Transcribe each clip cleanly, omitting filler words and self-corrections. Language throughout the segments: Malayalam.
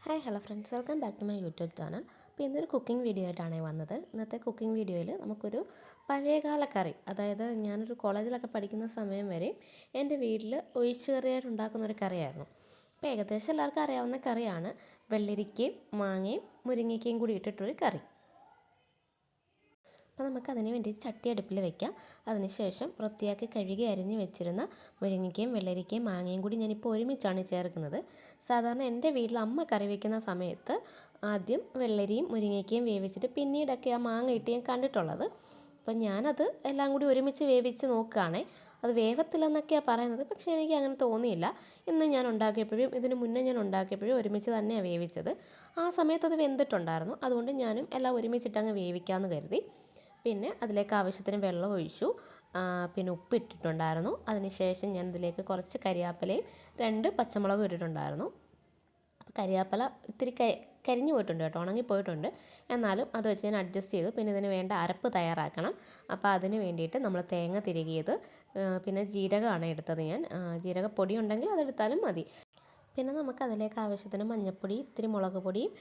Hi hello friends, welcome back to my YouTube channel. അപ്പോൾ ഇന്നൊരു കുക്കിംഗ് വീഡിയോ ആയിട്ടാണ് വന്നത്. ഇന്നത്തെ കുക്കിംഗ് വീഡിയോയിൽ നമുക്കൊരു പഴയകാല കറി, അതായത് ഞാനൊരു കോളേജിലൊക്കെ പഠിക്കുന്ന സമയം വരെ എൻ്റെ വീട്ടിൽ ഒഴിച്ചുകറിയായിട്ട് ഉണ്ടാക്കുന്ന ഒരു കറിയായിരുന്നു. അപ്പോൾ ഏകദേശം എല്ലാവർക്കും അറിയാവുന്ന കറിയാണ് വെള്ളരിക്കയും മാങ്ങയും മുരിങ്ങയ്ക്കയും കൂടി ഇട്ടിട്ടൊരു കറി. അപ്പോൾ നമുക്കതിന് വേണ്ടി ചട്ടി അടുപ്പിൽ വെക്കാം. അതിനുശേഷം വൃത്തിയാക്കി കഴുകി അരിഞ്ഞ് വെച്ചിരുന്ന മുരിങ്ങയ്ക്കയും വെള്ളരിക്കയും മാങ്ങയും കൂടി ഞാനിപ്പോൾ ഒരുമിച്ചാണ് ചേർക്കുന്നത്. സാധാരണ എൻ്റെ വീട്ടിൽ അമ്മ കറി വയ്ക്കുന്ന സമയത്ത് ആദ്യം വെള്ളരിയും മുരിങ്ങയ്ക്കയും വേവിച്ചിട്ട് പിന്നീടൊക്കെ ആ മാങ്ങ ഇട്ട് ഞാൻ കണ്ടിട്ടുള്ളത്. അപ്പം ഞാനത് എല്ലാം കൂടി ഒരുമിച്ച് വേവിച്ച് നോക്കുകയാണേ. അത് വേവത്തില്ലെന്നൊക്കെയാണ് പറയുന്നത്, പക്ഷേ എനിക്ക് അങ്ങനെ തോന്നിയില്ല. ഇന്ന് ഞാൻ ഉണ്ടാക്കിയപ്പോഴും ഇതിന് മുന്നേ ഞാൻ ഉണ്ടാക്കിയപ്പോഴും ഒരുമിച്ച് തന്നെയാണ് വേവിച്ചത്. ആ സമയത്ത് അത് വെന്തിട്ടുണ്ടായിരുന്നു. അതുകൊണ്ട് ഞാനും എല്ലാം ഒരുമിച്ചിട്ടങ്ങ് വേവിക്കാമെന്ന് കരുതി. പിന്നെ അതിലേക്ക് ആവശ്യത്തിന് വെള്ളം ഒഴിച്ചു. പിന്നെ ഉപ്പിട്ടിട്ടുണ്ടായിരുന്നു. അതിനുശേഷം ഞാൻ ഇതിലേക്ക് കുറച്ച് കരിയാപ്പിലയും 2 പച്ചമുളകും ഇട്ടിട്ടുണ്ടായിരുന്നു. അപ്പോൾ കരിയാപ്പില ഇത്തിരി കരിഞ്ഞു പോയിട്ടുണ്ട് കേട്ടോ, ഉണങ്ങിപ്പോയിട്ടുണ്ട്. എന്നാലും അത് വെച്ച് ഞാൻ അഡ്ജസ്റ്റ് ചെയ്തു. പിന്നെ ഇതിന് വേണ്ട അരപ്പ് തയ്യാറാക്കണം. അപ്പോൾ അതിന് വേണ്ടിയിട്ട് നമ്മൾ തേങ്ങ തിരുകിയത്, പിന്നെ ജീരകമാണ് എടുത്തത് ഞാൻ. ജീരകപ്പൊടി ഉണ്ടെങ്കിൽ അതെടുത്താലും മതി. പിന്നെ നമുക്ക് അതിലേക്ക് ആവശ്യത്തിന് മഞ്ഞൾപ്പൊടി, ഇത്തിരി മുളക് പൊടിയും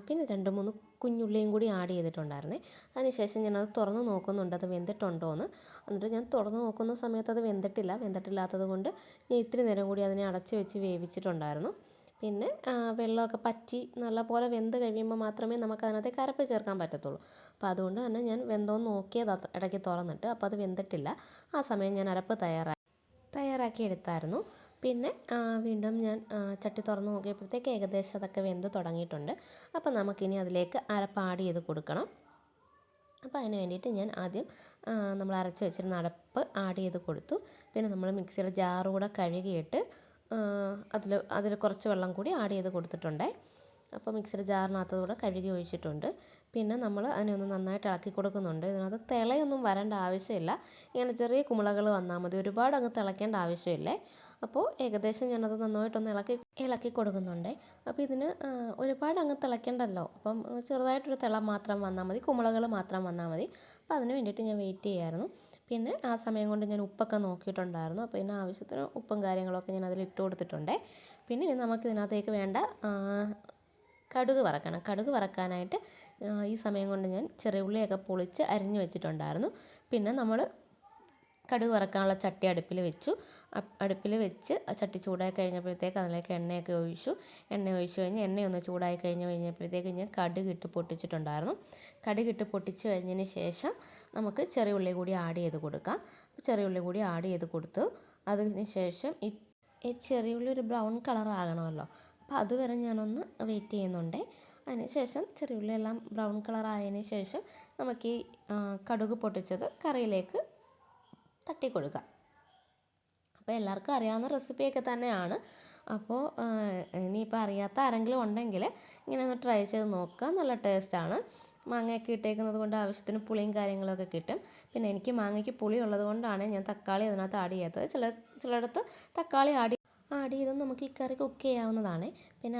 പിന്നെ 2-3 കുഞ്ഞുള്ളിയും കൂടി ആഡ് ചെയ്തിട്ടുണ്ടായിരുന്നേ. അതിനുശേഷം ഞാനത് തുറന്ന് നോക്കുന്നുണ്ട് അത് വെന്തിട്ടുണ്ടോ എന്ന്. എന്നിട്ട് ഞാൻ തുറന്ന് നോക്കുന്ന സമയത്ത് അത് വെന്തിട്ടില്ലാത്തത് കൊണ്ട് ഞാൻ ഇത്തിരി നേരം കൂടി അതിനെ അടച്ച് വെച്ച് വേവിച്ചിട്ടുണ്ടായിരുന്നു. പിന്നെ വെള്ളമൊക്കെ പറ്റി നല്ലപോലെ വെന്ത് കഴിയുമ്പോൾ മാത്രമേ നമുക്കതിനകത്തേക്ക് അരപ്പ് ചേർക്കാൻ പറ്റത്തുള്ളൂ. അപ്പോൾ അതുകൊണ്ട് തന്നെ ഞാൻ വെന്തോന്ന് നോക്കിയത് ഇടയ്ക്ക് തുറന്നിട്ട്, അപ്പോൾ അത് വെന്തിട്ടില്ല. ആ സമയം ഞാൻ അരപ്പ് തയ്യാറാക്കി എടുത്തായിരുന്നു. പിന്നെ വീണ്ടും ഞാൻ ചട്ടി തുറന്ന് നോക്കിയപ്പോഴത്തേക്ക് ഏകദേശം അതൊക്കെ വെന്ത് തുടങ്ങിയിട്ടുണ്ട്. അപ്പോൾ നമുക്കിനി അതിലേക്ക് അരപ്പ് ആഡ് ചെയ്ത് കൊടുക്കണം. അപ്പോൾ അതിന് വേണ്ടിയിട്ട് ഞാൻ ആദ്യം നമ്മൾ അരച്ച് വെച്ചിരുന്ന അരപ്പ് ആഡ് ചെയ്ത് കൊടുത്തു. പിന്നെ നമ്മൾ മിക്സിയുടെ ജാറ് കൂടെ കഴുകിയിട്ട് അതിൽ കുറച്ച് വെള്ളം കൂടി ആഡ് ചെയ്ത് കൊടുത്തിട്ടുണ്ട്. അപ്പോൾ മിക്സിയുടെ ജാറിനകത്തൂടെ കഴുകി ഒഴിച്ചിട്ടുണ്ട്. പിന്നെ നമ്മൾ അതിനെ ഒന്ന് നന്നായിട്ട് ഇളക്കി കൊടുക്കുന്നുണ്ട്. ഇതിനകത്ത് തിളയൊന്നും വരേണ്ട ആവശ്യമില്ല. ഇങ്ങനെ ചെറിയ കുമിളകൾ വന്നാൽ മതി, ഒരുപാട് അങ്ങ് തിളയ്ക്കേണ്ട ആവശ്യമില്ലേ. അപ്പോൾ ഏകദേശം ഞാനത് നന്നായിട്ടൊന്ന് ഇളക്കി കൊടുക്കുന്നുണ്ട്. അപ്പോൾ ഇതിന് ഒരുപാട് അങ്ങ് തിളയ്ക്കേണ്ടല്ലോ. അപ്പം ചെറുതായിട്ടൊരു തിള മാത്രം വന്നാൽ മതി, കുമിളകൾ മാത്രം വന്നാൽ മതി. അപ്പോൾ അതിന് വേണ്ടിയിട്ട് ഞാൻ വെയിറ്റ് ചെയ്യായിരുന്നു. പിന്നെ ആ സമയം കൊണ്ട് ഞാൻ ഉപ്പൊക്കെ നോക്കിയിട്ടുണ്ടായിരുന്നു. അപ്പോൾ ഇതിന് ആവശ്യത്തിന് ഉപ്പും കാര്യങ്ങളൊക്കെ ഞാൻ അതിൽ ഇട്ട് കൊടുത്തിട്ടുണ്ട്. പിന്നെ നമുക്ക് ഇതിനകത്തേക്ക് വേണ്ട കടുക് വറക്കണം. കടുക് വറക്കാനായിട്ട് ഈ സമയം കൊണ്ട് ഞാൻ ചെറിയ ഉള്ളിയൊക്കെ പൊളിച്ച് അരിഞ്ഞ് വെച്ചിട്ടുണ്ടായിരുന്നു. പിന്നെ നമ്മൾ കടുക് വറക്കാനുള്ള ചട്ടി അടുപ്പിൽ വെച്ച് ചട്ടി ചൂടായി കഴിഞ്ഞപ്പോഴത്തേക്ക് അതിലേക്ക് എണ്ണയൊക്കെ ഒഴിച്ചു. എണ്ണ ഒഴിച്ച് കഴിഞ്ഞ് എണ്ണയൊന്ന് ചൂടായി കഴിഞ്ഞപ്പോഴത്തേക്ക് ഞാൻ കടുകിട്ട് പൊട്ടിച്ചിട്ടുണ്ടായിരുന്നു. കടുകിട്ട് പൊട്ടിച്ച് കഴിഞ്ഞതിന് ശേഷം നമുക്ക് ചെറിയ ഉള്ളി കൂടി ആഡ് ചെയ്ത് കൊടുക്കാം. ചെറിയ ഉള്ളി കൂടി ആഡ് ചെയ്ത് കൊടുത്തു. അതിന് ശേഷം ഈ ചെറിയ ഉള്ളി ഒരു ബ്രൗൺ കളർ ആകണമല്ലോ. അപ്പോൾ അതുവരെ ഞാനൊന്ന് വെയിറ്റ് ചെയ്യുന്നുണ്ട്. അതിന് ശേഷം ചെറിയ ഉള്ളി എല്ലാം ബ്രൗൺ കളർ ആയതിന് ശേഷം നമുക്ക് ഈ കടുക് പൊട്ടിച്ചത് കറിയിലേക്ക് തട്ടി കൊടുക്കുക. അപ്പോൾ എല്ലാവർക്കും അറിയാവുന്ന റെസിപ്പിയൊക്കെ തന്നെയാണ്. അപ്പോൾ ഇനിയിപ്പോൾ അറിയാത്ത ആരെങ്കിലും ഉണ്ടെങ്കിൽ ഇങ്ങനെ ഒന്ന് ട്രൈ ചെയ്ത് നോക്കുക. നല്ല ടേസ്റ്റാണ്. മാങ്ങയൊക്കെ ഇട്ടേക്കുന്നത് കൊണ്ട് ആവശ്യത്തിന് പുളിയും കാര്യങ്ങളൊക്കെ കിട്ടും. പിന്നെ എനിക്ക് മാങ്ങയ്ക്ക് പുളി ഉള്ളത് കൊണ്ടാണ് ഞാൻ തക്കാളി അതിനകത്ത് ആഡ് ചെയ്യാത്തത്. ചിലയിടത്ത് തക്കാളി ആഡ് ചെയ്തും നമുക്ക് ഈ കറി കുക്ക് ചെയ്യാവുന്നതാണ്. പിന്നെ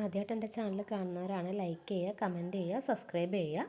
ആദ്യമായിട്ട് എൻ്റെ ചാനൽ കാണുന്നവരാണ് ലൈക്ക് ചെയ്യുക, കമൻറ്റ് ചെയ്യുക, സബ്സ്ക്രൈബ് ചെയ്യുക.